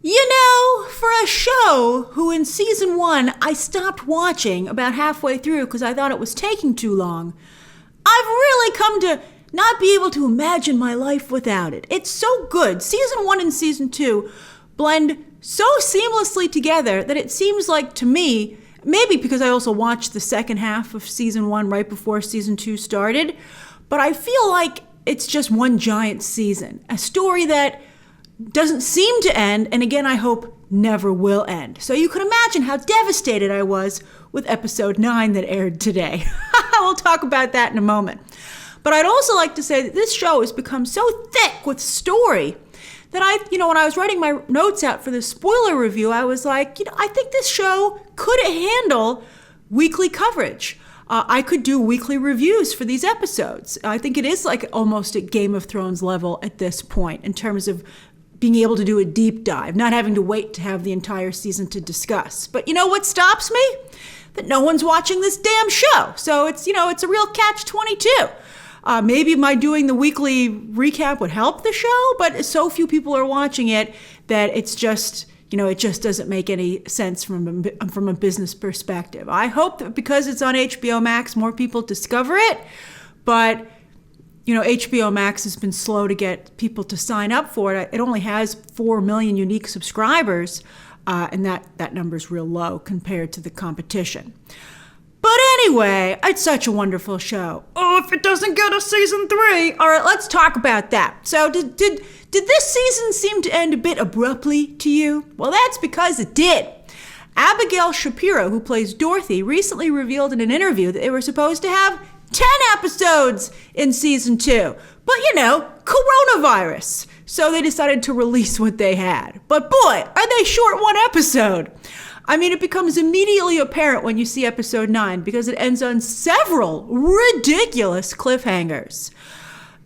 You know, for a show who in season 1 I stopped watching about halfway through because I thought it was taking too long, I've really come to not be able to imagine my life without it. It's so good. Season 1 and season 2 blend so seamlessly together that it seems like to me, maybe because I also watched the second half of season 1 right before season 2 started, but I feel like it's just one giant season. A story that doesn't seem to end, and again, I hope never will end. So you can imagine how devastated I was with episode 9 that aired today. We'll talk about that in a moment. But I'd also like to say that this show has become so thick with story that when I was writing my notes out for the spoiler review, I was like, I think this show could handle weekly coverage. I could do weekly reviews for these episodes. I think it is like almost at Game of Thrones level at this point in terms of being able to do a deep dive, not having to wait to have the entire season to discuss. But you know what stops me? That no one's watching this damn show. So it's a real catch-22. Maybe my doing the weekly recap would help the show, but so few people are watching it that it's just, it just doesn't make any sense from a business perspective. I hope that because it's on HBO Max, more people discover it, but HBO Max has been slow to get people to sign up for it. It only has 4 million unique subscribers, and that number's real low compared to the competition. But anyway, it's such a wonderful show. Oh, if it doesn't get a season 3. All right, let's talk about that. So did this season seem to end a bit abruptly to you? Well, that's because it did. Abigail Shapiro, who plays Dorothy, recently revealed in an interview that they were supposed to have 10 episodes in season 2. But coronavirus. So they decided to release what they had. But boy, are they short one episode. I mean, it becomes immediately apparent when you see episode 9 because it ends on several ridiculous cliffhangers.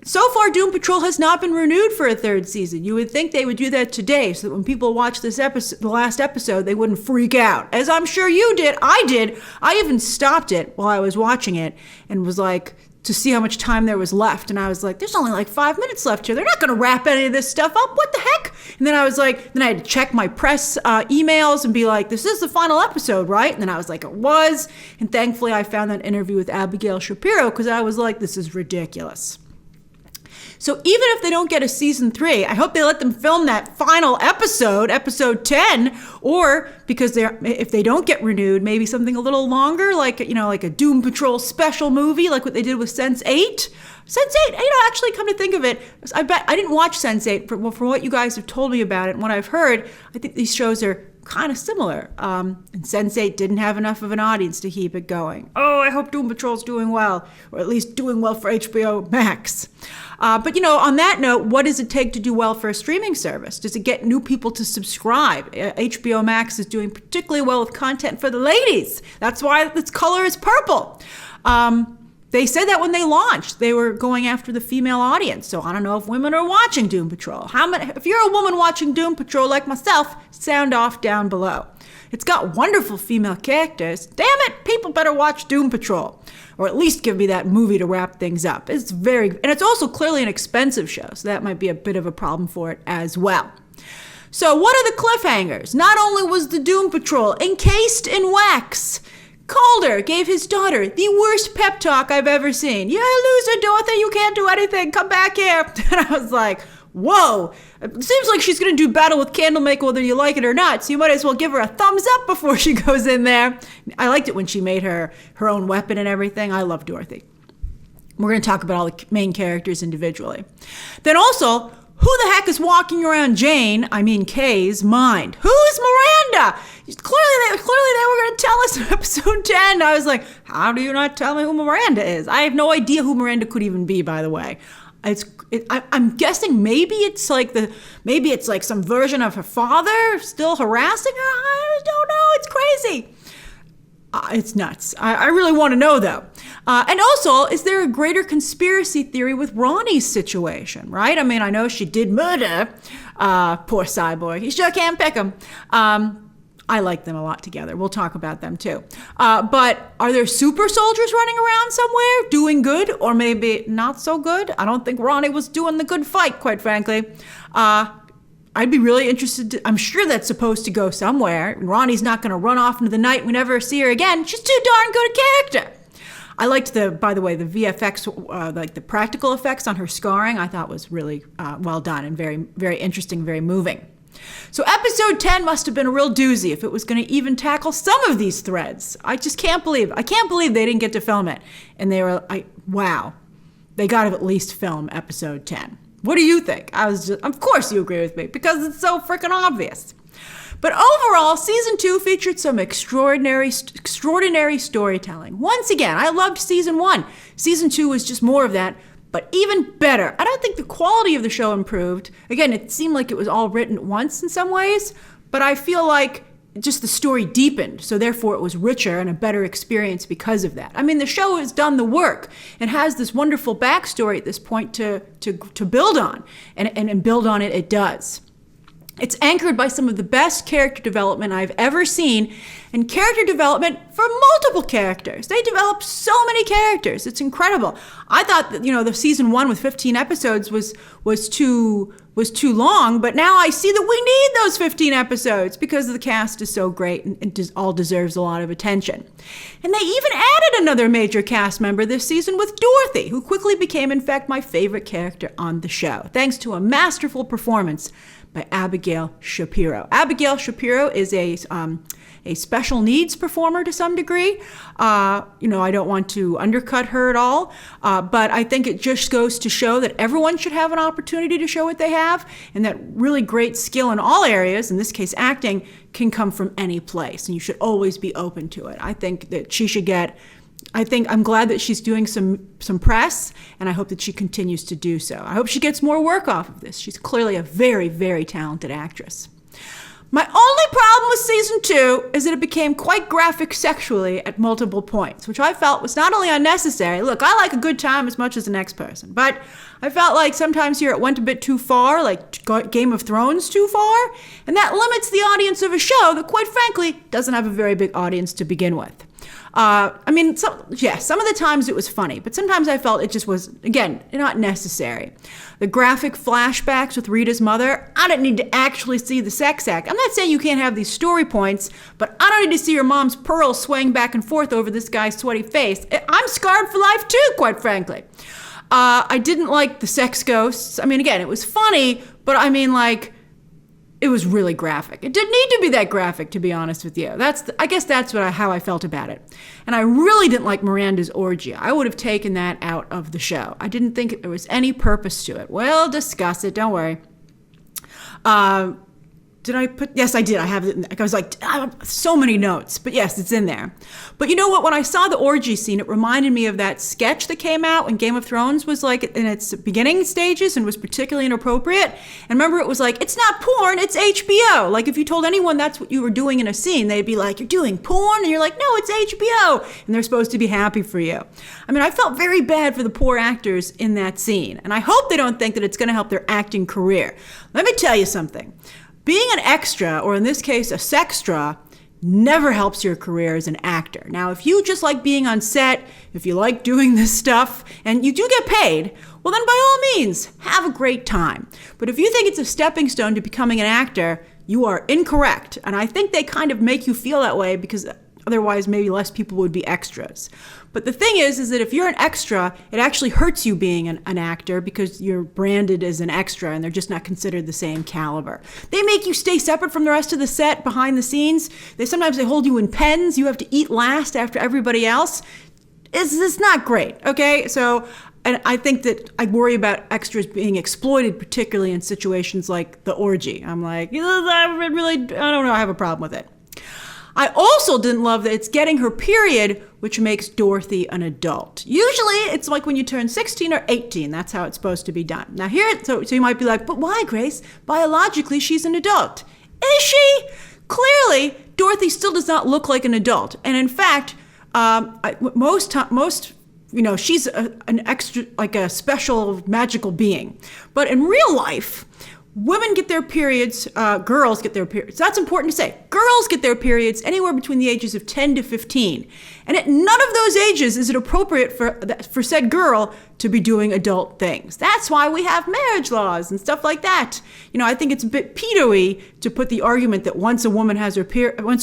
So far, Doom Patrol has not been renewed for a 3rd season. You would think they would do that today so that when people watch this episode, the last episode, they wouldn't freak out. As I'm sure you did. I did. I even stopped it while I was watching it and was like, to see how much time there was left. And I was like, there's only like 5 minutes left here. They're not going to wrap any of this stuff up. What the heck? And then I was like, then I had to check my press emails and be like, this is the final episode, right? And then I was like, it was. And thankfully I found that interview with Abigail Shapiro because I was like, this is ridiculous. So even if they don't get a season 3, I hope they let them film that final episode, episode 10, or because if they don't get renewed, maybe something a little longer, like a Doom Patrol special movie, like what they did with Sense8. Sense8, actually come to think of it, I didn't watch Sense8, for what you guys have told me about it and what I've heard, I think these shows are kind of similar. And Sense8 didn't have enough of an audience to keep it going. Oh, I hope Doom Patrol's doing well, or at least doing well for HBO Max. But on that note, what does it take to do well for a streaming service? Does it get new people to subscribe? HBO Max is doing particularly well with content for the ladies. That's why its color is purple. They said that when they launched, they were going after the female audience. So I don't know if women are watching Doom Patrol. If you're a woman watching Doom Patrol like myself, sound off down below. It's got wonderful female characters. Damn it, people better watch Doom Patrol. Or at least give me that movie to wrap things up. And it's also clearly an expensive show, so that might be a bit of a problem for it as well. So what are the cliffhangers? Not only was the Doom Patrol encased in wax, Calder gave his daughter the worst pep talk I've ever seen. You're a loser, Dorothy, you can't do anything, come back here. And I was like, whoa, it seems like she's going to do battle with Candlemaker whether you like it or not, so you might as well give her a thumbs up before she goes in there. I liked it when she made her own weapon and everything. I love Dorothy. We're going to talk about all the main characters individually. Then also, who the heck is walking around Kay's mind? Who's Miranda? Clearly they were going to tell us in episode 10. I was like, how do you not tell me who Miranda is? I have no idea who Miranda could even be, by the way. I'm guessing maybe it's like some version of her father still harassing her. I don't know. It's crazy. It's nuts. I really want to know, though. And also, is there a greater conspiracy theory with Ronnie's situation, right? I mean, I know she did murder poor Cyborg. You sure can't pick him. I like them a lot together. We'll talk about them, too. But are there super soldiers running around somewhere doing good or maybe not so good? I don't think Ronnie was doing the good fight, quite frankly. I'd be really interested. I'm sure that's supposed to go somewhere. And Ronnie's not going to run off into the night and we never see her again. She's too darn good a character. I liked by the way, the VFX, like the practical effects on her scarring, I thought was really well done and very, very interesting, very moving. So episode 10 must have been a real doozy if it was going to even tackle some of these threads. I can't believe they didn't get to film it. And wow, they got to at least film episode 10. What do you think? Of course you agree with me because it's so freaking obvious. But overall, season 2 featured some extraordinary storytelling. Once again, I loved season 1. Season 2 was just more of that, but even better. I don't think the quality of the show improved. Again, it seemed like it was all written at once in some ways, but I feel like just the story deepened, so therefore it was richer and a better experience because of that. I mean, the show has done the work and has this wonderful backstory at this point to build on, and build on it does. It's anchored by some of the best character development I've ever seen, and character development for multiple characters. They developed so many characters. It's incredible. I thought that, the season 1 with 15 episodes was too long, but now I see that we need those 15 episodes because the cast is so great and it all deserves a lot of attention. And they even added another major cast member this season with Dorothy, who quickly became, in fact, my favorite character on the show, thanks to a masterful performance by Abigail Shapiro. Abigail Shapiro is a special needs performer to some degree. I don't want to undercut her at all, but I think it just goes to show that everyone should have an opportunity to show what they have, and that really great skill in all areas, in this case acting, can come from any place, and you should always be open to it. I think that she should I'm glad that she's doing some press, and I hope that she continues to do so. I hope she gets more work off of this. She's clearly a very, very talented actress. My only problem with season 2 is that it became quite graphic sexually at multiple points, which I felt was not only unnecessary. Look, I like a good time as much as the next person, but I felt like sometimes here it went a bit too far, like Game of Thrones too far, and that limits the audience of a show that, quite frankly, doesn't have a very big audience to begin with. Some of the times it was funny, but sometimes I felt it just was, again, not necessary. The graphic flashbacks with Rita's mother, I didn't need to actually see the sex act. I'm not saying you can't have these story points, but I don't need to see your mom's pearls swaying back and forth over this guy's sweaty face. I'm scarred for life too, quite frankly. I didn't like the sex ghosts. I mean, again, it was funny, but it was really graphic. It didn't need to be that graphic, to be honest with you. I guess that's how I felt about it. And I really didn't like Miranda's orgy. I would have taken that out of the show. I didn't think there was any purpose to it. We'll discuss it, don't worry. Yes, I did. I have it. I was like, so many notes, but yes, it's in there. But you know what? When I saw the orgy scene, it reminded me of that sketch that came out when Game of Thrones was in its beginning stages and was particularly inappropriate. And remember, it was like, it's not porn, it's HBO. Like if you told anyone that's what you were doing in a scene, they'd be like, you're doing porn? And you're like, no, it's HBO. And they're supposed to be happy for you. I mean, I felt very bad for the poor actors in that scene. And I hope they don't think that it's going to help their acting career. Let me tell you something. Being an extra, or in this case, a sextra, never helps your career as an actor. Now, if you just like being on set, if you like doing this stuff, and you do get paid, well then by all means, have a great time. But if you think it's a stepping stone to becoming an actor, you are incorrect. And I think they kind of make you feel that way because otherwise maybe less people would be extras. But the thing is that if you're an extra, it actually hurts you being an actor because you're branded as an extra and they're just not considered the same caliber. They make you stay separate from the rest of the set behind the scenes. Sometimes they hold you in pens. You have to eat last after everybody else. It's not great, okay? So, and I think that I worry about extras being exploited, particularly in situations like the orgy. I'm like, I don't know, I have a problem with it. I also didn't love that it's getting her period, which makes Dorothy an adult. Usually it's like when you turn 16 or 18, that's how it's supposed to be done. Now so you might be like, but why, Grace? Biologically, she's an adult. Is she? Clearly, Dorothy still does not look like an adult. And in fact, she's an extra, like a special magical being. But in real life, women get their periods, girls get their periods. That's important to say. Girls get their periods anywhere between the ages of 10 to 15. And at none of those ages is it appropriate for said girl to be doing adult things. That's why we have marriage laws and stuff like that. I think it's a bit pedo-y to put the argument that once a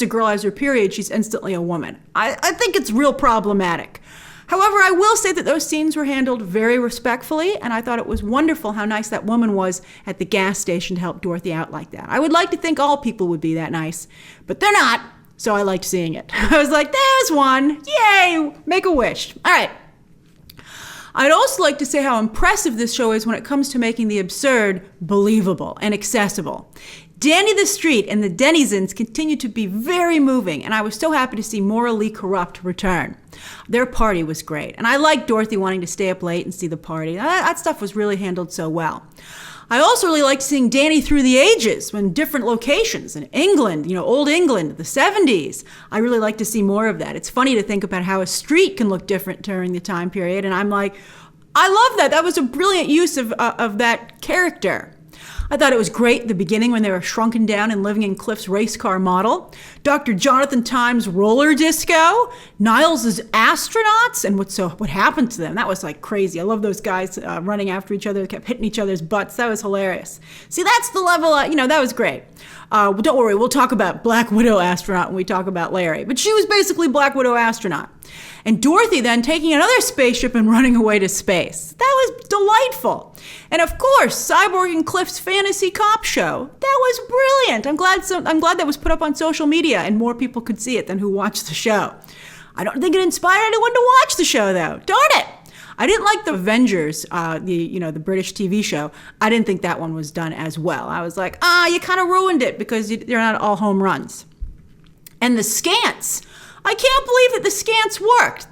girl has her period, she's instantly a woman. I think it's real problematic. However, I will say that those scenes were handled very respectfully, and I thought it was wonderful how nice that woman was at the gas station to help Dorothy out like that. I would like to think all people would be that nice, but they're not, so I liked seeing it. I was like, there's one. Yay, make a wish. All right. I'd also like to say how impressive this show is when it comes to making the absurd believable and accessible. Danny the Street and the Denizens continue to be very moving, and I was so happy to see Morally Corrupt return. Their party was great, and I liked Dorothy wanting to stay up late and see the party. That stuff was really handled so well. I also really liked seeing Danny through the ages in different locations in England, old England, the 70s. I really like to see more of that. It's funny to think about how a street can look different during the time period, and I'm like, I love that. That was a brilliant use of that character. I thought it was great at the beginning when they were shrunken down and living in Cliff's race car model. Dr. Jonathan Time's roller disco, Niles' astronauts, and what happened to them. That was like crazy. I love those guys running after each other, kept hitting each other's butts. That was hilarious. See, that's the level, that was great. Don't worry, we'll talk about Black Widow astronaut when we talk about Larry. But she was basically Black Widow astronaut. And Dorothy then taking another spaceship and running away to space. That was delightful. And of course, Cyborg and Cliff's fantasy cop show. That was brilliant. I'm glad that was put up on social media and more people could see it than who watched the show. I don't think it inspired anyone to watch the show though. Darn it. I didn't like the Avengers, the British TV show. I didn't think that one was done as well. I was like, you kind of ruined it because they're not all home runs. And the Scants. I can't believe that the Scants worked.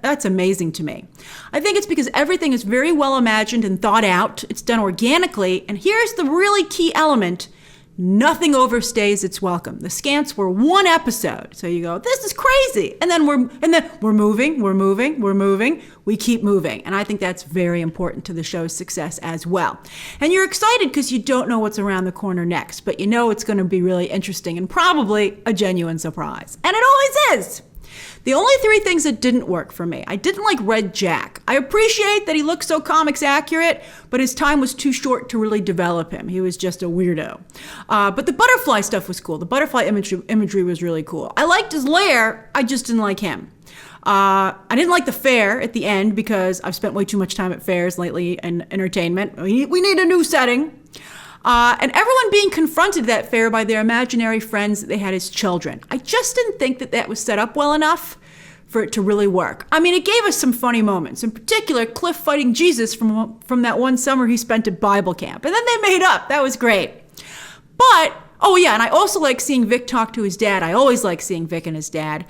That's amazing to me. I think it's because everything is very well imagined and thought out. It's done organically. And here's the really key element. Nothing overstays its welcome. The Scants were one episode. So you go, this is crazy. And then we're moving. We keep moving. And I think that's very important to the show's success as well. And you're excited because you don't know what's around the corner next, but you know it's going to be really interesting and probably a genuine surprise. And it always is. The only three things that didn't work for me. I didn't like Red Jack. I appreciate that he looks so comics accurate, but his time was too short to really develop him. He was just a weirdo. But the butterfly stuff was cool. The butterfly imagery was really cool. I liked his lair. I just didn't like him. I didn't like the fair at the end because I've spent way too much time at fairs lately in entertainment. We need a new setting. And everyone being confronted at that fair by their imaginary friends that they had as children. I just didn't think that was set up well enough for it to really work. I mean, it gave us some funny moments. In particular, Cliff fighting Jesus from that one summer he spent at Bible camp. And then they made up. That was great. But, oh yeah, and I also like seeing Vic talk to his dad. I always like seeing Vic and his dad.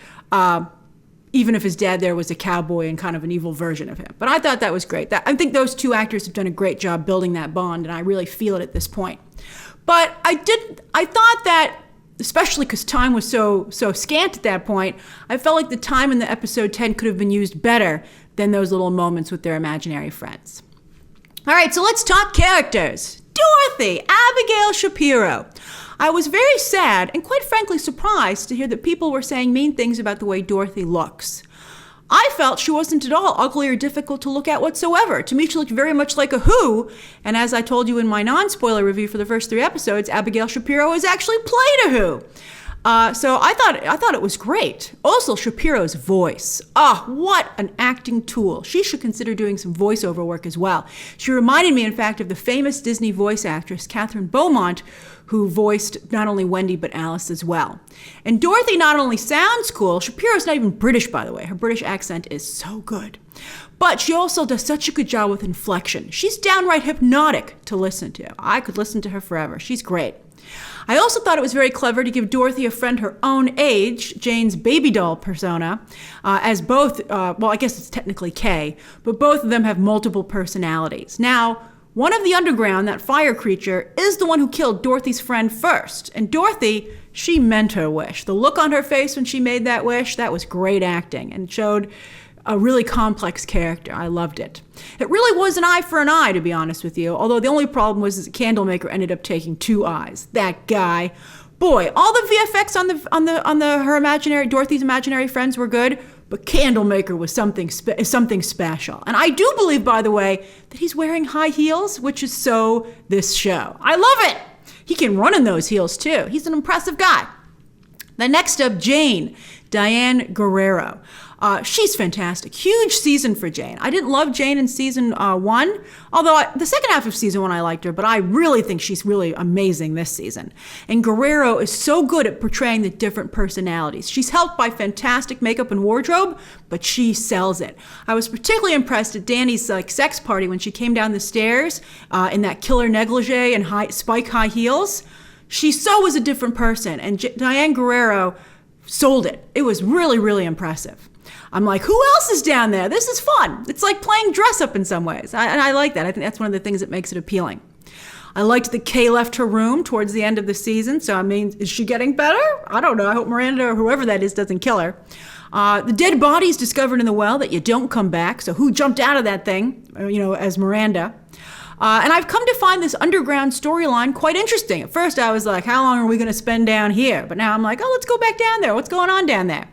Even if his dad there was a cowboy and kind of an evil version of him. But I thought that was great. I think those two actors have done a great job building that bond, and I really feel it at this point. But I thought that, especially because time was so scant at that point, I felt like the time in the episode 10 could have been used better than those little moments with their imaginary friends. All right, so let's talk characters. Dorothy, Abigail Shapiro. I was very sad and quite frankly surprised to hear that people were saying mean things about the way Dorothy looks. I felt she wasn't at all ugly or difficult to look at whatsoever. To me, she looked very much like a Who, and as I told you in my non-spoiler review for the first 3 episodes, Abigail Shapiro has actually played a Who. So I thought it was great. Also, Shapiro's voice. What an acting tool. She should consider doing some voiceover work as well. She reminded me, in fact, of the famous Disney voice actress, Catherine Beaumont, who voiced not only Wendy, but Alice as well. And Dorothy not only sounds cool, Shapiro's not even British, by the way. Her British accent is so good. But she also does such a good job with inflection. She's downright hypnotic to listen to. I could listen to her forever. She's great. I also thought it was very clever to give Dorothy a friend her own age, Jane's baby doll persona, as both, I guess it's technically Kay, but both of them have multiple personalities. Now, one of the underground, that fire creature, is the one who killed Dorothy's friend first. And Dorothy, she meant her wish. The look on her face when she made that wish, that was great acting and showed a really complex character. I loved it. It really was an eye for an eye, to be honest with you. Although the only problem was that Candlemaker ended up taking 2 eyes. That guy. Boy, all the VFX on her imaginary, Dorothy's imaginary friends were good, but Candlemaker was something special. And I do believe, by the way, that he's wearing high heels, which is so this show. I love it. He can run in those heels too. He's an impressive guy. Then next up, Jane, Diane Guerrero. She's fantastic. Huge season for Jane. I didn't love Jane in season 1, although the second half of season 1 I liked her, but I really think she's really amazing this season. And Guerrero is so good at portraying the different personalities. She's helped by fantastic makeup and wardrobe, but she sells it. I was particularly impressed at Danny's sex party when she came down the stairs in that killer negligee and spike high heels. She so was a different person, and Diane Guerrero sold it. It was really, really impressive. I'm like, who else is down there? This is fun. It's like playing dress up in some ways. And I like that. I think that's one of the things that makes it appealing. I liked that Kay left her room towards the end of the season. So, I mean, is she getting better? I don't know. I hope Miranda or whoever that is doesn't kill her. The dead bodies discovered in the well that you don't come back. So who jumped out of that thing, as Miranda? And I've come to find this underground storyline quite interesting. At first I was like, how long are we going to spend down here? But now I'm like, let's go back down there. What's going on down there?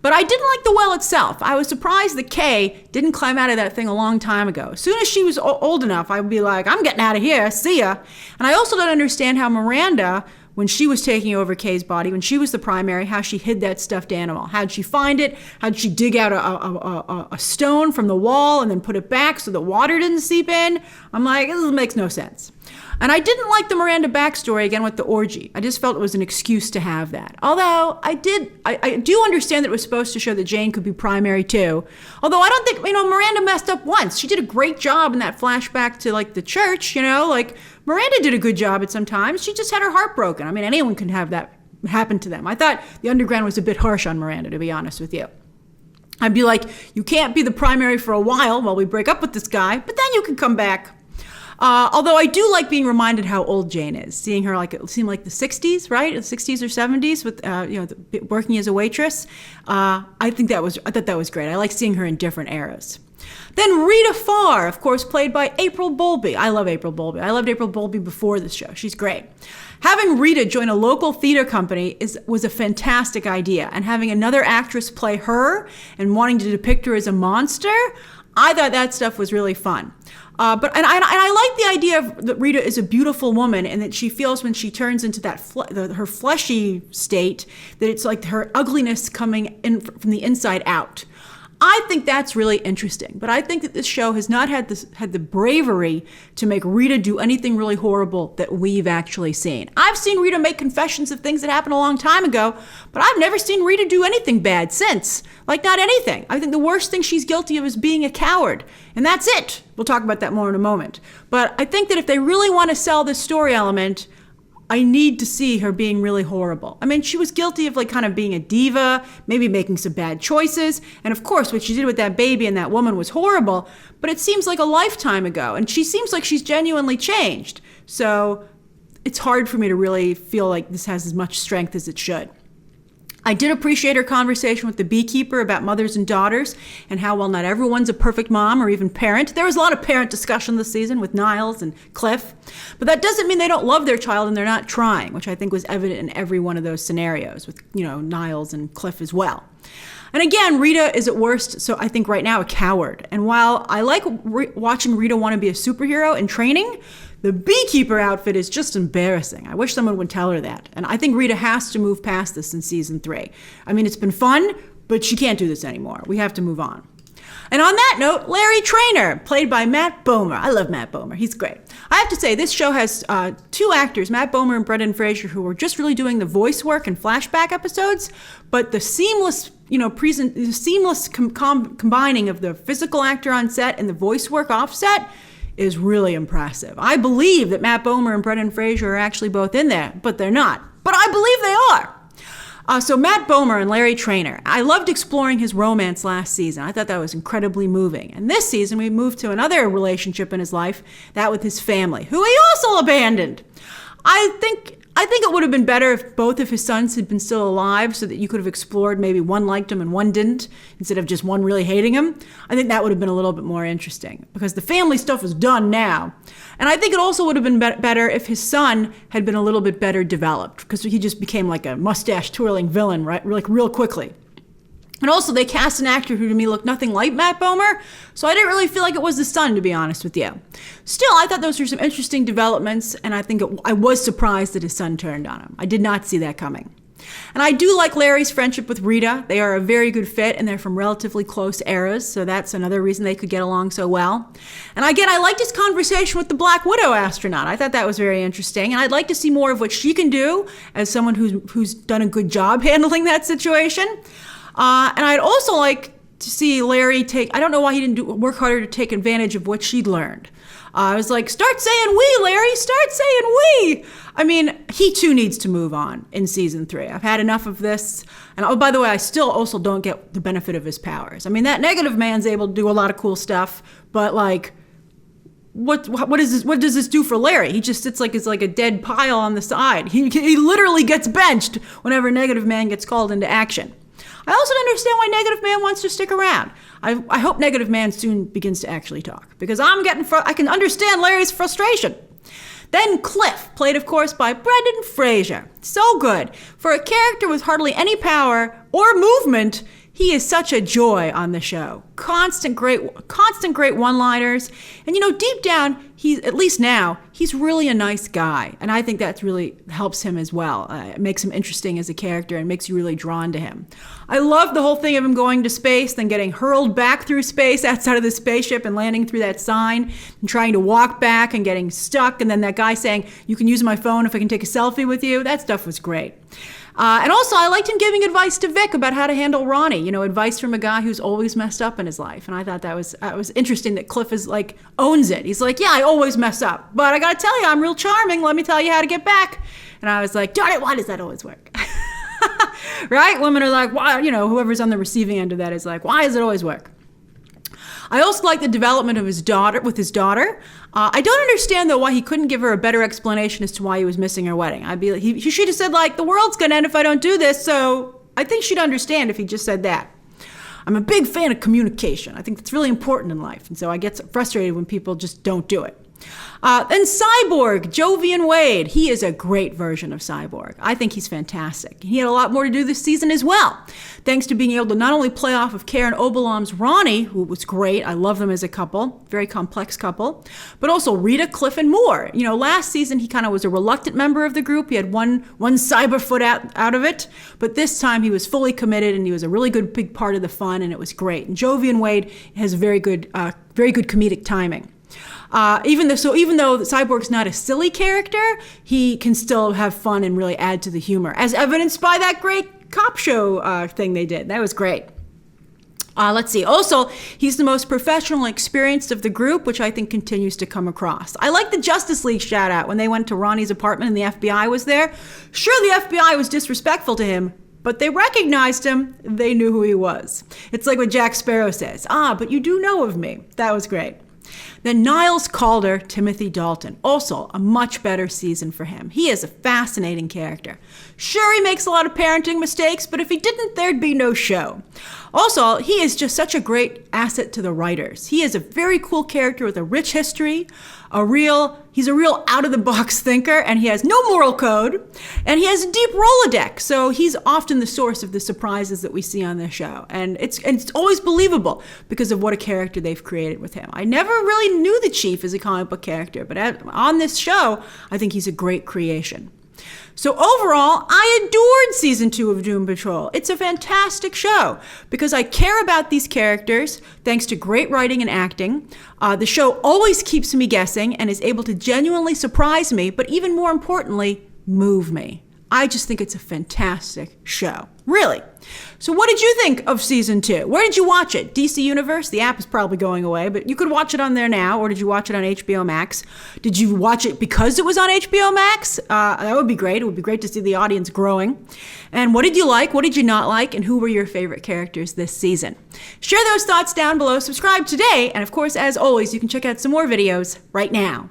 But I didn't like the well itself. I was surprised that Kay didn't climb out of that thing a long time ago. As soon as she was old enough, I would be like, I'm getting out of here, see ya. And I also don't understand how Miranda, when she was taking over Kay's body, when she was the primary, how she hid that stuffed animal. How'd she find it? How'd she dig out a stone from the wall and then put it back so the water didn't seep in? I'm like, this makes no sense. And I didn't like the Miranda backstory, again, with the orgy. I just felt it was an excuse to have that. Although I do understand that it was supposed to show that Jane could be primary too. Although I don't think, Miranda messed up once. She did a great job in that flashback to the church, Miranda did a good job at some times. She just had her heart broken. I mean, anyone can have that happen to them. I thought the underground was a bit harsh on Miranda, to be honest with you. I'd be like, you can't be the primary for a while we break up with this guy, but then you can come back. Although I do like being reminded how old Jane is, seeing her it seemed like the 60s, right? The 60s or 70s with, working as a waitress. I thought that was great. I like seeing her in different eras. Then Rita Farr, of course, played by April Bowlby. I love April Bowlby. I loved April Bowlby before this show. She's great. Having Rita join a local theater company was a fantastic idea. And having another actress play her and wanting to depict her as a monster, I thought that stuff was really fun. But I like the idea that Rita is a beautiful woman and that she feels when she turns into that her fleshy state that it's like her ugliness coming in from the inside out. I think that's really interesting, but I think that this show has not had the bravery to make Rita do anything really horrible that we've actually seen. I've seen Rita make confessions of things that happened a long time ago, but I've never seen Rita do anything bad since. Not anything. I think the worst thing she's guilty of is being a coward, and that's it. We'll talk about that more in a moment. But I think that if they really want to sell this story element, I need to see her being really horrible. I mean, she was guilty of kind of being a diva, maybe making some bad choices. And of course, what she did with that baby and that woman was horrible, but it seems like a lifetime ago. And she seems like she's genuinely changed. So it's hard for me to really feel like this has as much strength as it should. I did appreciate her conversation with the beekeeper about mothers and daughters and how, while not everyone's a perfect mom or even parent, there was a lot of parent discussion this season with Niles and Cliff. But that doesn't mean they don't love their child and they're not trying, which I think was evident in every one of those scenarios with, Niles and Cliff as well. And again, Rita is at worst, so I think right now, a coward. And while I like watching Rita want to be a superhero in training, the beekeeper outfit is just embarrassing. I wish someone would tell her that. And I think Rita has to move past this in season 3. I mean, it's been fun, but she can't do this anymore. We have to move on. And on that note, Larry Traynor, played by Matt Bomer. I love Matt Bomer. He's great. I have to say, this show has 2 actors, Matt Bomer and Brendan Fraser, who were just really doing the voice work and flashback episodes, but the seamless combining of the physical actor on set and the voice work offset is really impressive. I believe that Matt Bomer and Brendan Fraser are actually both in there, but they're not. But I believe they are. So Matt Bomer and Larry Traynor, I loved exploring his romance last season. I thought that was incredibly moving. And this season, we moved to another relationship in his life, that with his family, who he also abandoned. I think I think it would have been better if both of his sons had been still alive so that you could have explored maybe one liked him and one didn't, instead of just one really hating him. I think that would have been a little bit more interesting because the family stuff is done now. And I think it also would have been better if his son had been a little bit better developed, because he just became like a mustache twirling villain, right? Like real quickly. And also, they cast an actor who to me looked nothing like Matt Bomer, so I didn't really feel like it was the son, to be honest with you. Still, I thought those were some interesting developments, and I think I was surprised that his son turned on him. I did not see that coming. And I do like Larry's friendship with Rita. They are a very good fit, and they're from relatively close eras, so that's another reason they could get along so well. And again, I liked his conversation with the Black Widow astronaut. I thought that was very interesting, and I'd like to see more of what she can do as someone who's done a good job handling that situation. And I'd also like to see Larry I don't know why he didn't work harder to take advantage of what she'd learned. I was like, start saying we, Larry, start saying we. I mean, he too needs to move on in season 3. I've had enough of this. And oh, by the way, I still also don't get the benefit of his powers. I mean, that negative man's able to do a lot of cool stuff, but like, what does this do for Larry? He just sits like it's like a dead pile on the side. He literally gets benched whenever Negative Man gets called into action. I also don't understand why Negative Man wants to stick around. I hope Negative Man soon begins to actually talk, because I can understand Larry's frustration. Then Cliff, played of course by Brendan Fraser. So good. For a character with hardly any power or movement, he is such a joy on the show. Constant great one-liners. And deep down, at least now, he's really a nice guy. And I think that really helps him as well. It makes him interesting as a character and makes you really drawn to him. I love the whole thing of him going to space, then getting hurled back through space outside of the spaceship and landing through that sign and trying to walk back and getting stuck. And then that guy saying, you can use my phone if I can take a selfie with you. That stuff was great. And also, I liked him giving advice to Vic about how to handle Ronnie. Advice from a guy who's always messed up in his life. And I thought that was interesting that Cliff owns it. He's like, yeah, I always mess up, but I gotta tell you, I'm real charming. Let me tell you how to get back. And I was like, darn it, why does that always work? Right? Women are like, why? Whoever's on the receiving end of that is like, why does it always work? I also like the development of his daughter. I don't understand, though, why he couldn't give her a better explanation as to why he was missing her wedding. He should have said, like, the world's going to end if I don't do this, so I think she'd understand if he just said that. I'm a big fan of communication. I think that's really important in life, and so I get frustrated when people just don't do it. Then Cyborg, Jovian Wade. He is a great version of Cyborg. I think he's fantastic. He had a lot more to do this season as well, thanks to being able to not only play off of Karen Obolom's Ronnie, who was great. I love them as a couple, very complex couple, but also Rita, Cliff, and more. Last season he kind of was a reluctant member of the group. He had one cyber foot out of it, but this time he was fully committed and he was a really good big part of the fun, and it was great. And Jovian Wade has very good comedic timing. Even though Cyborg's not a silly character, he can still have fun and really add to the humor, as evidenced by that great cop show thing they did. That was great. Let's see. Also, he's the most professional and experienced of the group, which I think continues to come across. I like the Justice League shout out when they went to Ronnie's apartment and the FBI was there. Sure, the FBI was disrespectful to him, but they recognized him. They knew who he was. It's like what Jack Sparrow says. But you do know of me. That was great. Then Niles Calder, Timothy Dalton. Also, a much better season for him. He is a fascinating character. Sure, he makes a lot of parenting mistakes, but if he didn't, there'd be no show. Also, he is just such a great asset to the writers. He is a very cool character with a rich history, he's a real out-of-the-box thinker, and he has no moral code, and he has a deep Rolodex, so he's often the source of the surprises that we see on the show. And it's always believable because of what a character they've created with him. I never really knew the Chief as a comic book character, but on this show, I think he's a great creation. So overall, I adored season 2 of Doom Patrol. It's a fantastic show because I care about these characters thanks to great writing and acting. The show always keeps me guessing and is able to genuinely surprise me, but even more importantly, move me. I just think it's a fantastic show. Really. So what did you think of season 2? Where did you watch it? DC Universe? The app is probably going away, but you could watch it on there now, or did you watch it on HBO Max? Did you watch it because it was on HBO Max? That would be great. It would be great to see the audience growing. And what did you like? What did you not like? And who were your favorite characters this season? Share those thoughts down below. Subscribe today. And of course, as always, you can check out some more videos right now.